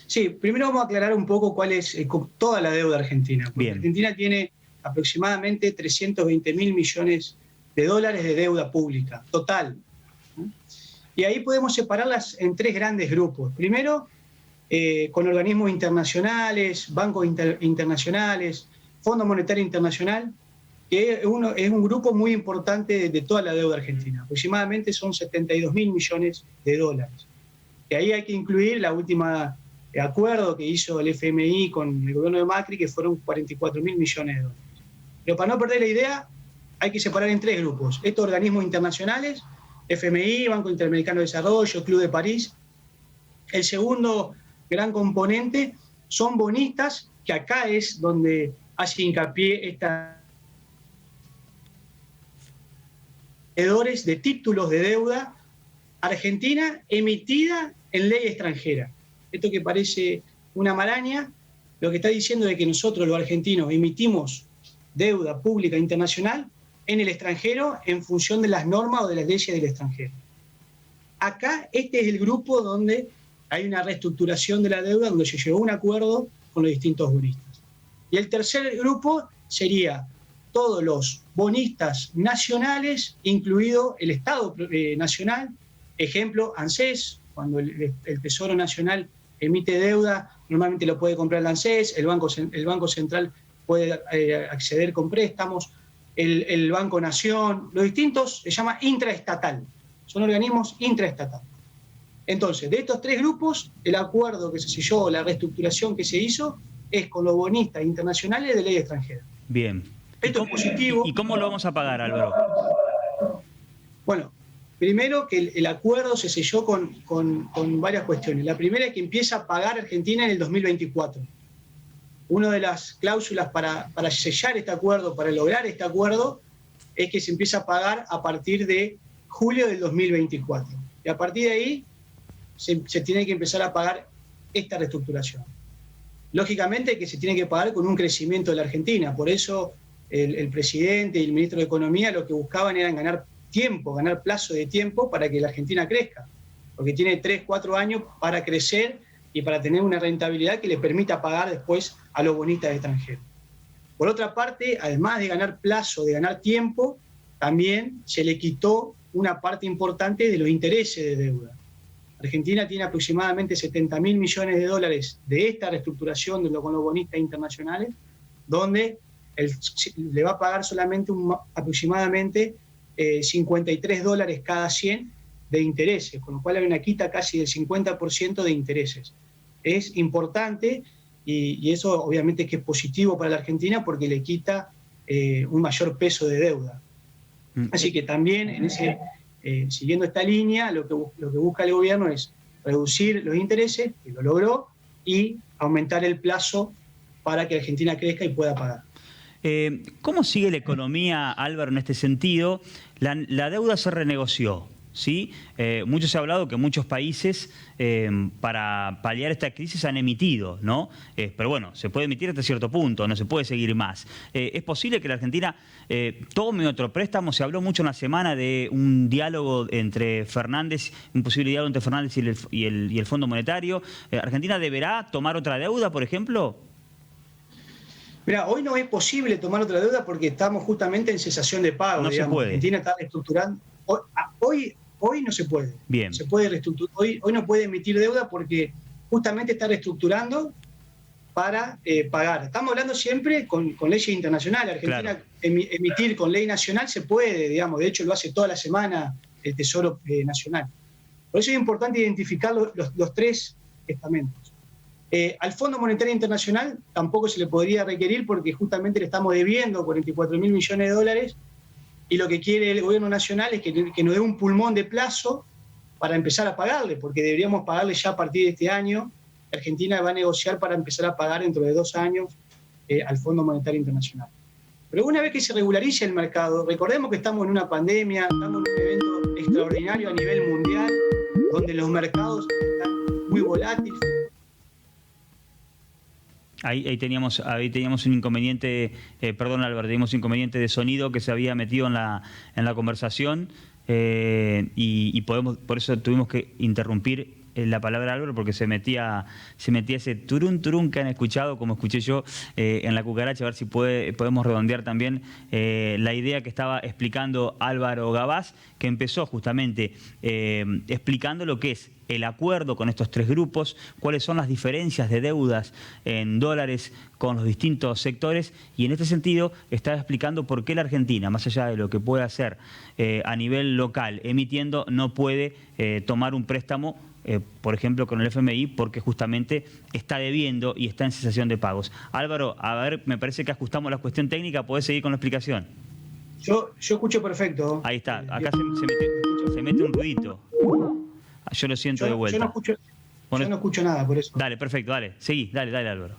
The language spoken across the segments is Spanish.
Sí, primero vamos a aclarar un poco cuál es toda la deuda argentina. Porque Bien. Argentina tiene aproximadamente 320.000 millones de dólares de deuda pública, total, ¿no? Y ahí podemos separarlas en tres grandes grupos. Primero, con organismos internacionales, bancos internacionales, Fondo Monetario Internacional, que es un grupo muy importante de toda la deuda argentina. Aproximadamente son 72.000 millones de dólares. Y ahí hay que incluir la última acuerdo que hizo el FMI con el gobierno de Macri, que fueron 44.000 millones de dólares. Pero para no perder la idea, hay que separar en tres grupos. Estos organismos internacionales, FMI, Banco Interamericano de Desarrollo, Club de París. El segundo gran componente son bonistas, que acá es donde hace hincapié esta de títulos de deuda argentina emitida en ley extranjera. Esto que parece una maraña, lo que está diciendo es que nosotros los argentinos emitimos deuda pública internacional en el extranjero en función de las normas o de las leyes del extranjero. Acá este es el grupo donde hay una reestructuración de la deuda, donde se llegó a un acuerdo con los distintos bonistas. Y el tercer grupo sería todos los bonistas nacionales, incluido el Estado nacional, ejemplo, ANSES, cuando el Tesoro Nacional emite deuda, normalmente lo puede comprar el ANSES, el Banco Central puede acceder con préstamos, el Banco Nación, los distintos se llama intraestatal, son organismos intraestatales. Entonces, de estos tres grupos, el acuerdo que se selló, la reestructuración que se hizo, es con los bonistas internacionales de ley extranjera. Bien. Esto es positivo. ¿Y cómo lo vamos a pagar, Álvaro? Bueno, primero que el acuerdo se selló con varias cuestiones. La primera es que empieza a pagar Argentina en el 2024. Una de las cláusulas para sellar este acuerdo, para lograr este acuerdo, es que se empieza a pagar a partir de julio del 2024. Y a partir de ahí se tiene que empezar a pagar esta reestructuración. Lógicamente que se tiene que pagar con un crecimiento de la Argentina. Por eso el presidente y el ministro de Economía lo que buscaban era ganar tiempo, ganar plazo de tiempo para que la Argentina crezca. Porque tiene 3, 4 años para crecer y para tener una rentabilidad que le permita pagar después a los bonistas extranjeros. Por otra parte, además de ganar plazo, de ganar tiempo, también se le quitó una parte importante de los intereses de deuda. Argentina tiene aproximadamente 70.000 millones de dólares de esta reestructuración con los bonistas internacionales, donde le va a pagar solamente aproximadamente 53 dólares cada 100 de intereses, con lo cual hay una quita casi del 50% de intereses. Es importante y eso obviamente que es positivo para la Argentina porque le quita un mayor peso de deuda. Así que también siguiendo esta línea, lo que busca el gobierno es reducir los intereses, que lo logró, y aumentar el plazo para que Argentina crezca y pueda pagar. ¿Cómo sigue la economía, Álvaro, en este sentido? La deuda se renegoció, ¿sí? Mucho se ha hablado que muchos países para paliar esta crisis han emitido, ¿no? Pero bueno, se puede emitir hasta cierto punto, no se puede seguir más. ¿Es posible que la Argentina tome otro préstamo? Se habló mucho en la semana de un diálogo entre Fernández, un posible diálogo entre Fernández y el Fondo Monetario. ¿Argentina deberá tomar otra deuda, por ejemplo? Mira, hoy no es posible tomar otra deuda porque estamos justamente en cesación de pago. No digamos. se puede. Argentina está reestructurando. Hoy no se puede. Bien. Se puede reestructurar. Hoy no puede emitir deuda porque justamente está reestructurando para pagar. Estamos hablando siempre con leyes internacionales. Argentina, claro, emitir con ley nacional se puede, digamos. De hecho, lo hace toda la semana el Tesoro Nacional. Por eso es importante identificar los tres estamentos. Al Fondo Monetario Internacional tampoco se le podría requerir porque justamente le estamos debiendo 44.000 millones de dólares y lo que quiere el gobierno nacional es que nos dé un pulmón de plazo para empezar a pagarle, porque deberíamos pagarle ya a partir de este año. Argentina va a negociar para empezar a pagar dentro de 2 años al Fondo Monetario Internacional. Pero una vez que se regularice el mercado, recordemos que estamos en una pandemia, estamos en un evento extraordinario a nivel mundial, donde los mercados están muy volátiles. Ahí teníamos un inconveniente, perdón Álvaro, teníamos un inconveniente de sonido que se había metido en la conversación y por eso tuvimos que interrumpir la palabra Álvaro porque se metía ese turún que han escuchado, como escuché yo en la cucaracha, a ver si podemos redondear también la idea que estaba explicando Álvaro Gabás, que empezó justamente explicando lo que es el acuerdo con estos tres grupos, cuáles son las diferencias de deudas en dólares con los distintos sectores, y en este sentido estaba explicando por qué la Argentina, más allá de lo que puede hacer a nivel local emitiendo, no puede tomar un préstamo, por ejemplo, con el FMI, porque justamente está debiendo y está en cesación de pagos. Álvaro, a ver, me parece que ajustamos la cuestión técnica, ¿podés seguir con la explicación? Yo escucho perfecto. Ahí está, acá se mete un ruidito. Yo lo siento de vuelta. Yo no escucho nada, por eso. Dale, perfecto, dale. Seguí, dale, Álvaro.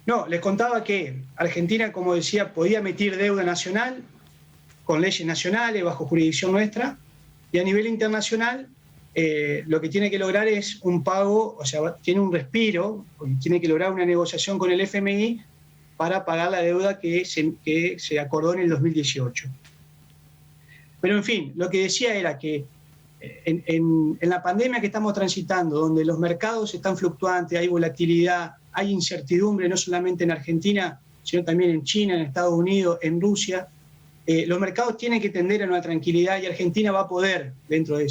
No, les contaba que Argentina, como decía, podía emitir deuda nacional con leyes nacionales, bajo jurisdicción nuestra, y a nivel internacional lo que tiene que lograr es un pago, o sea, tiene un respiro, tiene que lograr una negociación con el FMI para pagar la deuda que se acordó en el 2018. Pero en fin, lo que decía era que en la pandemia que estamos transitando, donde los mercados están fluctuantes, hay volatilidad, hay incertidumbre no solamente en Argentina, sino también en China, en Estados Unidos, en Rusia, los mercados tienen que tender a una tranquilidad y Argentina va a poder, dentro de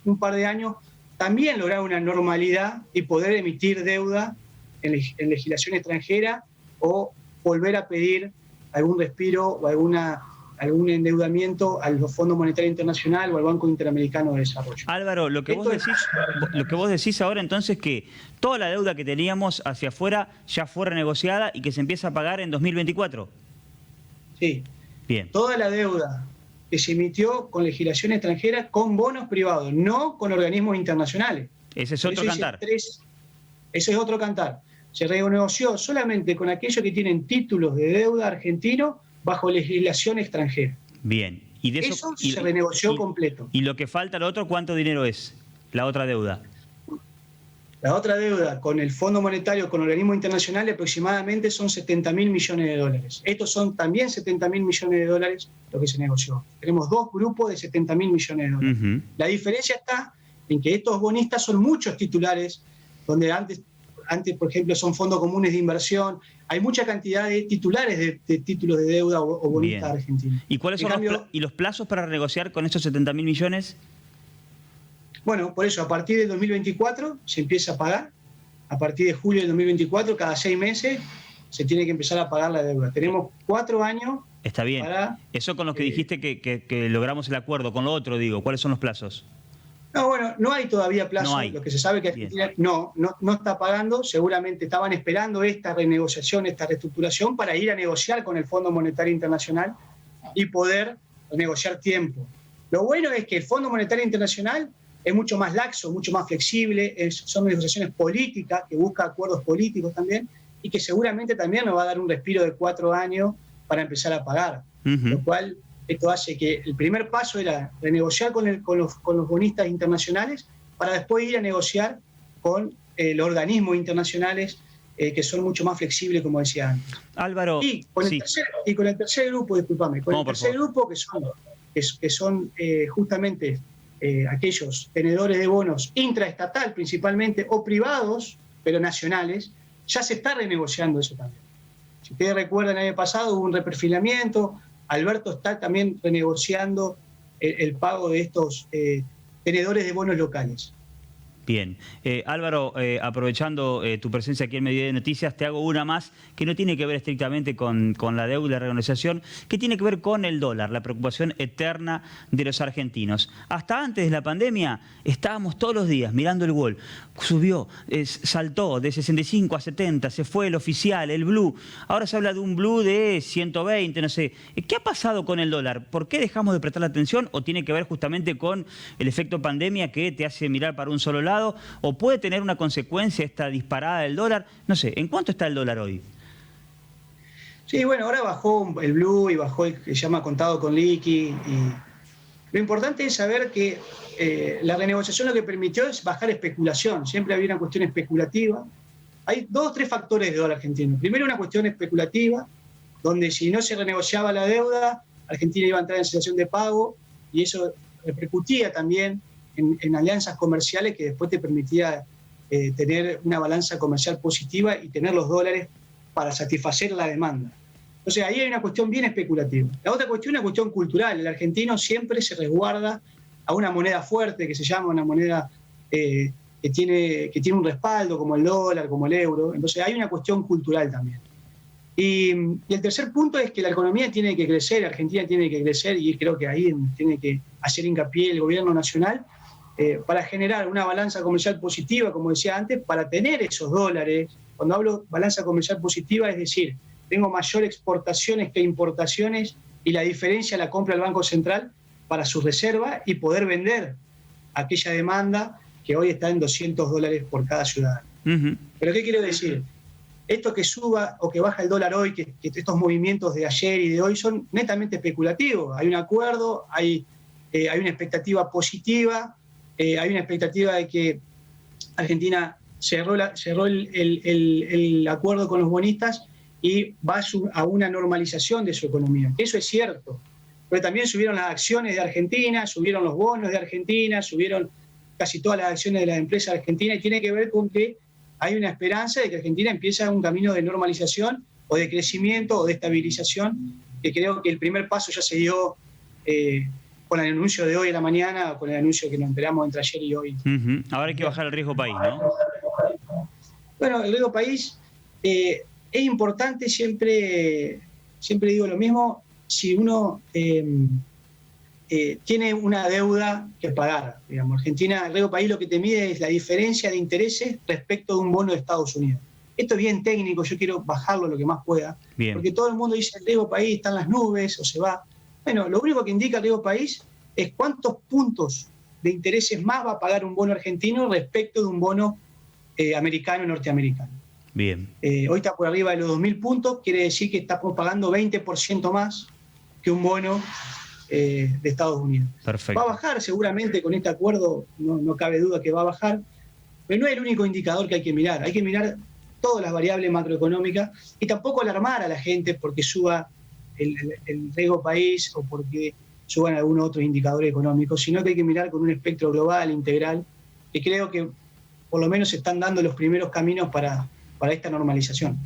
un par de años, también lograr una normalidad y poder emitir deuda en legislación extranjera o volver a pedir algún respiro o algún endeudamiento al Fondo Monetario Internacional o al Banco Interamericano de Desarrollo. Álvaro, lo que vos decís ahora entonces es que toda la deuda que teníamos hacia afuera ya fue renegociada y que se empieza a pagar en 2024. Sí. Bien. Toda la deuda que se emitió con legislación extranjera con bonos privados, no con organismos internacionales. Ese es otro cantar. Ese es otro cantar. Se renegoció solamente con aquellos que tienen títulos de deuda argentino bajo legislación extranjera. Bien. Y de eso se renegoció completo. ¿Y lo que falta, lo otro, cuánto dinero es? La otra deuda. La otra deuda con el Fondo Monetario, con organismos internacionales, aproximadamente son 70.000 millones de dólares. Estos son también 70.000 millones de dólares lo que se negoció. Tenemos dos grupos de 70.000 millones de dólares. Uh-huh. La diferencia está en que estos bonistas son muchos titulares, donde antes, por ejemplo, son fondos comunes de inversión. Hay mucha cantidad de titulares de títulos de deuda o bonistas argentinos. ¿Y cuáles son los plazos para renegociar con estos 70.000 millones? Bueno, por eso, a partir del 2024 se empieza a pagar. A partir de julio del 2024, cada 6 meses, se tiene que empezar a pagar la deuda. Tenemos 4 años. Está bien. Eso con lo que dijiste que logramos el acuerdo. Con lo otro, digo, ¿cuáles son los plazos? No, bueno, no hay todavía plazo. No hay. Lo que se sabe que Argentina no está pagando. Seguramente estaban esperando esta renegociación, esta reestructuración para ir a negociar con el Fondo Monetario Internacional y poder negociar tiempo. Lo bueno es que el Fondo Monetario Internacional es mucho más laxo, mucho más flexible, son negociaciones políticas que busca acuerdos políticos también y que seguramente también nos va a dar un respiro de 4 años para empezar a pagar. Uh-huh. Lo cual esto hace que el primer paso era renegociar con los bonistas internacionales para después ir a negociar con los organismos internacionales que son mucho más flexibles, como decía antes. Álvaro, y con el tercer grupo, discúlpame, con el tercer grupo que son justamente aquellos tenedores de bonos intraestatal principalmente o privados, pero nacionales, ya se está renegociando eso también. Si ustedes recuerdan, el año pasado hubo un reperfilamiento. Alberto está también renegociando el pago de estos tenedores de bonos locales. Bien. Álvaro, aprovechando tu presencia aquí en Mediodía de Noticias, te hago una más que no tiene que ver estrictamente con la deuda y la renegociación, que tiene que ver con el dólar, la preocupación eterna de los argentinos. Hasta antes de la pandemia estábamos todos los días mirando el gol. Subió, saltó de 65 a 70, se fue el oficial, el blue. Ahora se habla de un blue de 120, no sé. ¿Qué ha pasado con el dólar? ¿Por qué dejamos de prestar atención? ¿O tiene que ver justamente con el efecto pandemia que te hace mirar para un solo lado? ¿O puede tener una consecuencia esta disparada del dólar? No sé, ¿en cuánto está el dólar hoy? Sí, bueno, ahora bajó el blue y bajó el que se llama contado con liqui. Lo importante es saber que la renegociación lo que permitió es bajar especulación. Siempre había una cuestión especulativa. Hay 2 o 3 factores de dólar argentino. Primero, una cuestión especulativa, donde si no se renegociaba la deuda, Argentina iba a entrar en situación de pago y eso repercutía también en alianzas comerciales que después te permitía tener una balanza comercial positiva y tener los dólares para satisfacer la demanda. Entonces ahí hay una cuestión bien especulativa. La otra cuestión es una cuestión cultural. El argentino siempre se resguarda a una moneda fuerte que se llama una moneda que tiene un respaldo, como el dólar, como el euro. Entonces hay una cuestión cultural también. Y el tercer punto es que la economía tiene que crecer, Argentina tiene que crecer, y creo que ahí tiene que hacer hincapié el gobierno nacional para generar una balanza comercial positiva, como decía antes, para tener esos dólares. Cuando hablo balanza comercial positiva, es decir, tengo mayor exportaciones que importaciones y la diferencia la compra el Banco Central para su reserva y poder vender aquella demanda que hoy está en $200 por cada ciudadano. Uh-huh. ¿Pero qué quiero decir? Esto que suba o que baja el dólar hoy, que estos movimientos de ayer y de hoy son netamente especulativos. Hay un acuerdo, hay una expectativa positiva, hay una expectativa de que Argentina cerró el acuerdo con los bonistas y va a una normalización de su economía. Eso es cierto. Pero también subieron las acciones de Argentina, subieron los bonos de Argentina, subieron casi todas las acciones de las empresas argentinas, y tiene que ver con que hay una esperanza de que Argentina empiece un camino de normalización o de crecimiento o de estabilización, que creo que el primer paso ya se dio con el anuncio de hoy a la mañana, con el anuncio que nos enteramos entre ayer y hoy. Uh-huh. Ahora hay que bajar el riesgo país, ¿no? Bueno, el riesgo país es importante, siempre digo lo mismo, si uno tiene una deuda que pagar. Digamos, Argentina, el riesgo país lo que te mide es la diferencia de intereses respecto de un bono de Estados Unidos. Esto es bien técnico, yo quiero bajarlo lo que más pueda, bien. Porque todo el mundo dice el riesgo país está en las nubes o se va. Bueno, lo único que indica el riesgo país es cuántos puntos de intereses más va a pagar un bono argentino respecto de un bono americano o norteamericano. Bien. Hoy está por arriba de los 2.000 puntos, quiere decir que estamos pagando 20% más que un bono de Estados Unidos. Perfecto. Va a bajar seguramente con este acuerdo, no cabe duda que va a bajar, pero no es el único indicador que hay que mirar todas las variables macroeconómicas y tampoco alarmar a la gente porque suba el riesgo país o porque suban algunos otros indicadores económicos, sino que hay que mirar con un espectro global, integral, y creo que por lo menos se están dando los primeros caminos para esta normalización.